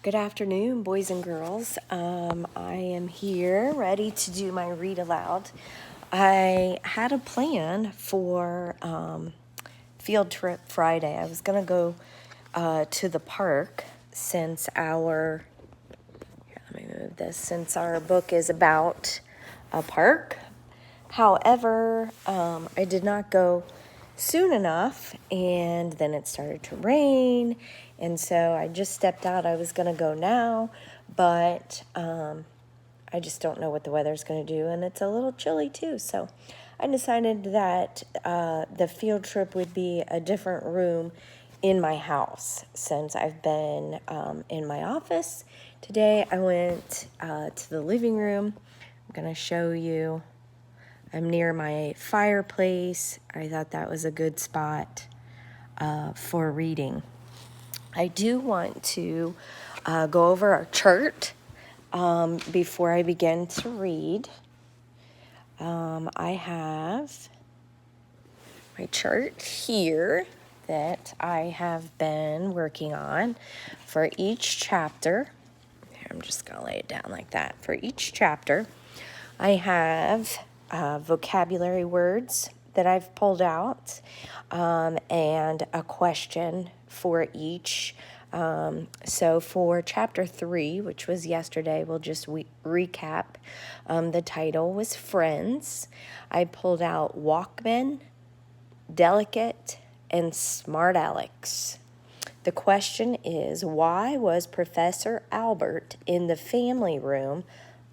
Good afternoon, boys and girls. I am here ready to do my read aloud. I had a plan for field trip Friday. I was going to go to the park since our book is about a park. However, I did not go soon enough, and then it started to rain, and so I just stepped out. I was going to go now, but I just don't know what the weather's going to do, and it's a little chilly too, so I decided that the field trip would be a different room in my house since I've been in my office. Today I went to the living room. I'm going to show you. I'm near my fireplace. I thought that was a good spot for reading. I do want to go over our chart before I begin to read. I have my chart here that I have been working on for each chapter. I'm just going to lay it down like that. For each chapter, I have vocabulary words that I've pulled out and a question for each. So for chapter 3, which was yesterday, we'll just recap. The title was Friends. I pulled out Walkman, Delicate, and Smart Alex. The question is, why was Professor Albert in the family room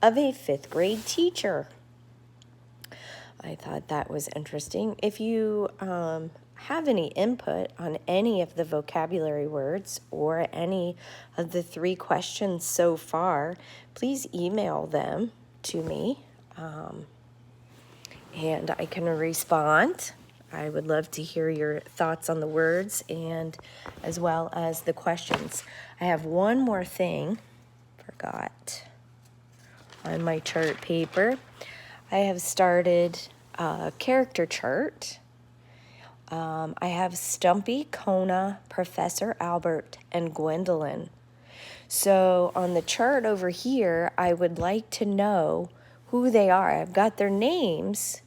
of a 5th grade teacher? I thought that was interesting. If you have any input on any of the vocabulary words or any of the 3 questions so far, please email them to me and I can respond. I would love to hear your thoughts on the words and as well as the questions. I have one more thing, forgot, on my chart paper. I have started a character chart. I have Stumpy, Kona, Professor Albert, and Gwendolyn. So on the chart over here, I would like to know who they are. I've got their names,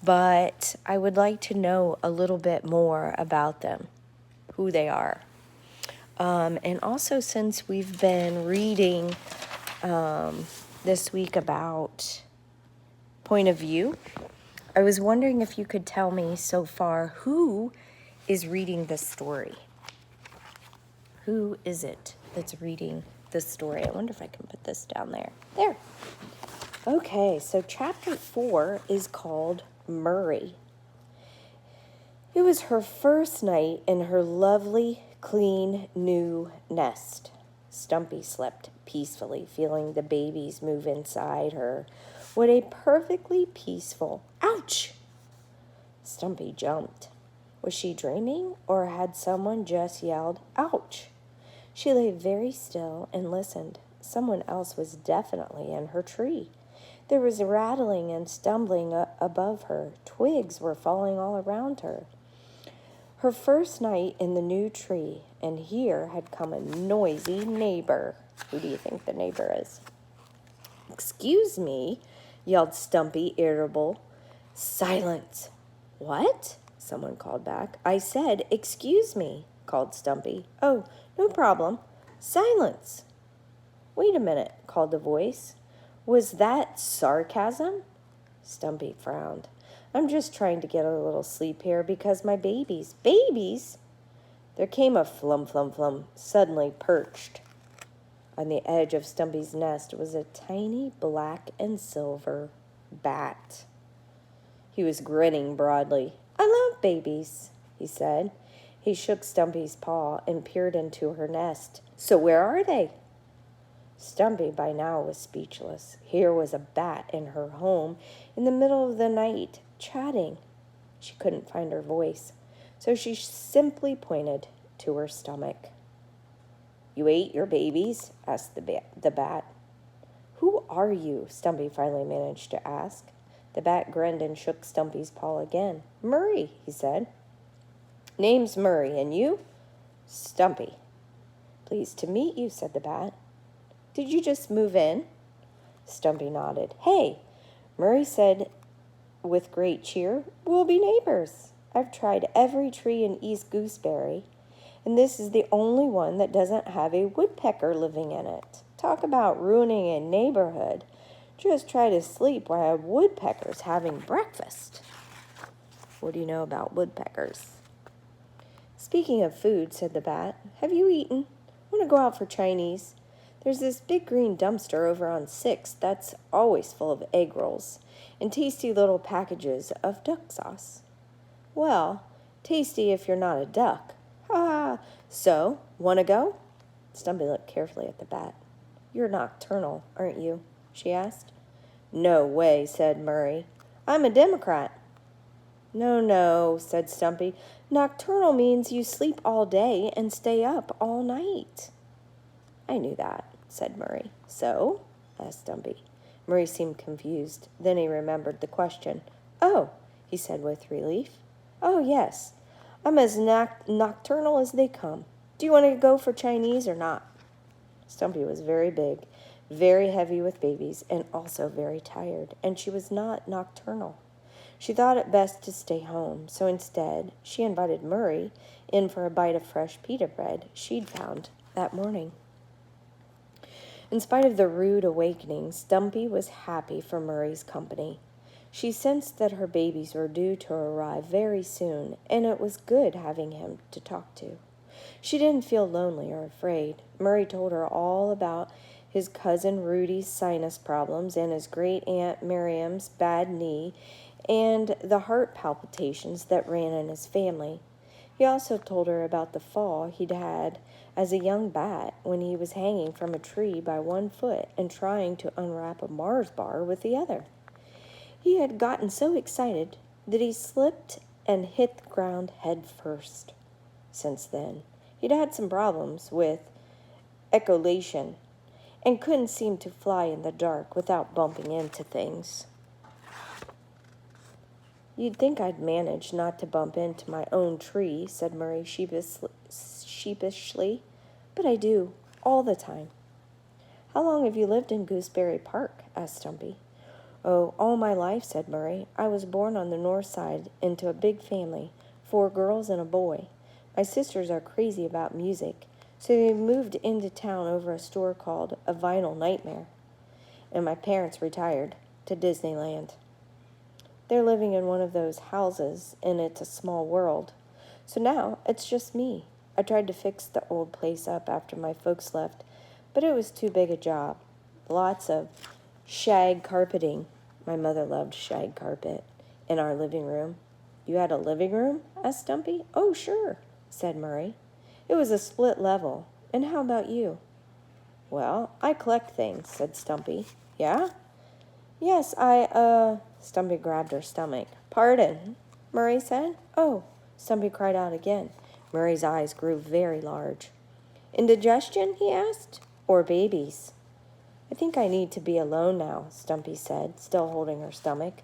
but I would like to know a little bit more about them, who they are. And also, since we've been reading this week about point of view, I was wondering if you could tell me so far who is reading this story. Who is it that's reading this story? I wonder if I can put this down there. There. Okay, so chapter 4 is called Murray. It was her first night in her lovely, clean, new nest. Stumpy slept peacefully, feeling the babies move inside her. What a perfectly peaceful, ouch! Stumpy jumped. Was she dreaming, or had someone just yelled, ouch? She lay very still and listened. Someone else was definitely in her tree. There was rattling and stumbling above her. Twigs were falling all around her. Her first night in the new tree, and here had come a noisy neighbor. Who do you think the neighbor is? Excuse me, yelled Stumpy, irritable. Silence. What? Someone called back. I said, excuse me, called Stumpy. Oh, no problem. Silence. Wait a minute, called the voice. Was that sarcasm? Stumpy frowned. I'm just trying to get a little sleep here because my babies. Babies? There came a flum, flum, flum. Suddenly perched on the edge of Stumpy's nest was a tiny black and silver bat. He was grinning broadly. I love babies, he said. He shook Stumpy's paw and peered into her nest. So where are they? Stumpy by now was speechless. Here was a bat in her home in the middle of the night, chatting. She couldn't find her voice, so she simply pointed to her stomach. You ate your babies? Asked the bat. Who are you? Stumpy finally managed to ask. The bat grinned and shook Stumpy's paw again. Murray, he said. Name's Murray, and you? Stumpy. Pleased to meet you, said the bat. Did you just move in? Stumpy nodded. Hey, Murray said with great cheer, we'll be neighbors. I've tried every tree in East Gooseberry, and this is the only one that doesn't have a woodpecker living in it. Talk about ruining a neighborhood. Just try to sleep while a woodpecker's having breakfast. What do you know about woodpeckers? Speaking of food, said the bat, have you eaten? I want to go out for Chinese. There's this big green dumpster over on 6th that's always full of egg rolls and tasty little packages of duck sauce. Well, tasty if you're not a duck. Ha! So, want to go? Stumpy looked carefully at the bat. You're nocturnal, aren't you? She asked. No way, said Murray. I'm a Democrat. No, said Stumpy. Nocturnal means you sleep all day and stay up all night. I knew that, said Murray. So? Asked Stumpy. Murray seemed confused. Then he remembered the question. Oh, he said with relief. Oh, yes. I'm as nocturnal as they come. Do you want to go for Chinese or not? Stumpy was very big, very heavy with babies, and also very tired, and she was not nocturnal. She thought it best to stay home, so instead she invited Murray in for a bite of fresh pita bread she'd found that morning. In spite of the rude awakening, Stumpy was happy for Murray's company. She sensed that her babies were due to arrive very soon, and it was good having him to talk to. She didn't feel lonely or afraid. Murray told her all about his cousin Rudy's sinus problems and his great-aunt Miriam's bad knee and the heart palpitations that ran in his family. He also told her about the fall he'd had as a young bat when he was hanging from a tree by one foot and trying to unwrap a Mars bar with the other. He had gotten so excited that he slipped and hit the ground head first. Since then, he'd had some problems with echolation and couldn't seem to fly in the dark without bumping into things. You'd think I'd manage not to bump into my own tree, said Murray sheepishly, but I do, all the time. How long have you lived in Gooseberry Park? Asked Stumpy. Oh, all my life, said Murray. I was born on the north side into a big family, 4 girls and a boy. My sisters are crazy about music, so they moved into town over a store called A Vinyl Nightmare. And my parents retired to Disneyland. They're living in one of those houses, and it's a small world. So now it's just me. I tried to fix the old place up after my folks left, but it was too big a job. Lots of shag carpeting. My mother loved shag carpet in our living room. You had a living room? Asked Stumpy. Oh, sure, said Murray. It was a split level. And how about you? Well, I collect things, said Stumpy. Yeah? Yes, Stumpy grabbed her stomach. Pardon, Murray said. Oh, Stumpy cried out again. Murray's eyes grew very large. Indigestion, he asked, or babies? I think I need to be alone now, Stumpy said, still holding her stomach.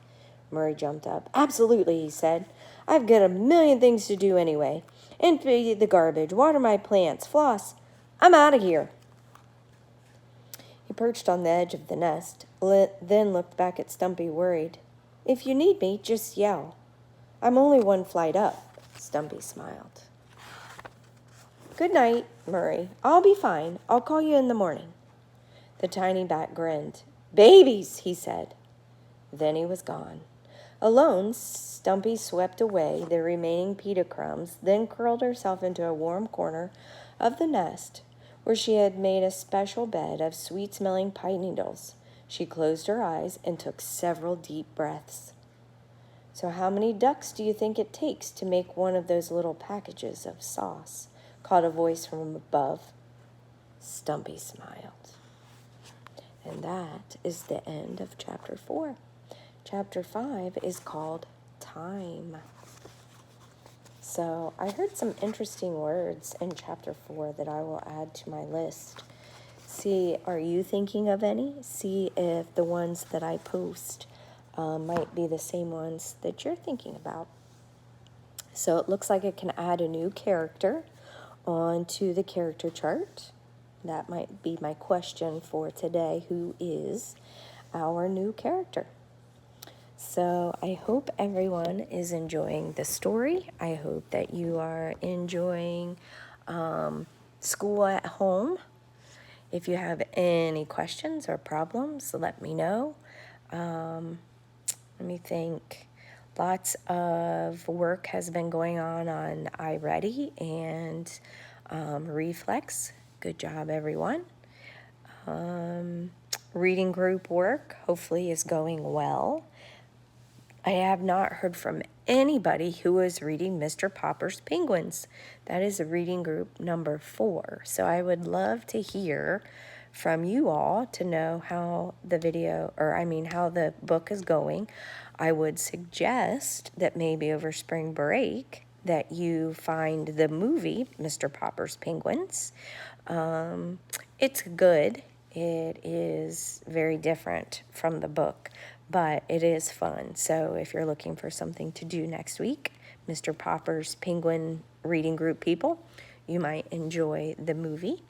Murray jumped up. Absolutely, he said. I've got a million things to do anyway. Empty the garbage, water my plants, floss. I'm out of here. He perched on the edge of the nest, then looked back at Stumpy, worried. If you need me, just yell. I'm only 1 flight up. Stumpy smiled. Good night, Murray. I'll be fine. I'll call you in the morning. The tiny bat grinned. Babies, he said. Then he was gone. Alone, Stumpy swept away the remaining pita crumbs, then curled herself into a warm corner of the nest, where she had made a special bed of sweet-smelling pine needles. She closed her eyes and took several deep breaths. So how many ducks do you think it takes to make one of those little packages of sauce? Called a voice from above. Stumpy smiled. And that is the end of Chapter 4. Chapter 5 is called Time. So I heard some interesting words in Chapter 4 that I will add to my list. See, are you thinking of any? See if the ones that I post might be the same ones that you're thinking about. So it looks like I can add a new character onto the character chart. That might be my question for today. Who is our new character? So I hope everyone is enjoying the story. I hope that you are enjoying school at home. If you have any questions or problems, let me know. Let me think. Lots of work has been going on iReady and Reflex. Good job, everyone. Reading group work hopefully is going well. I have not heard from anybody who is reading Mr. Popper's Penguins. That is a reading group number 4. So I would love to hear from you all to know how the how the book is going. I would suggest that maybe over spring break that you find the movie, Mr. Popper's Penguins. It's good. It is very different from the book, but it is fun. So if you're looking for something to do next week, Mr. Popper's Penguin Reading Group people, you might enjoy the movie.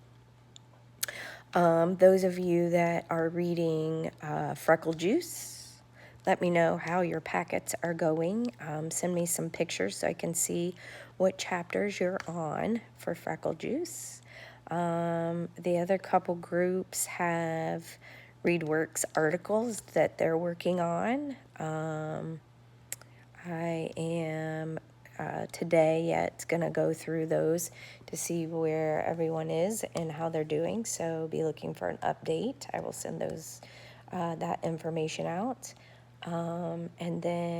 Those of you that are reading Freckle Juice, let me know how your packets are going. Send me some pictures so I can see what chapters you're on for Freckle Juice. The other couple groups have ReadWorks articles that they're working on. I am today yet going to go through those to see where everyone is and how they're doing. So be looking for an update. I will send those that information out. And then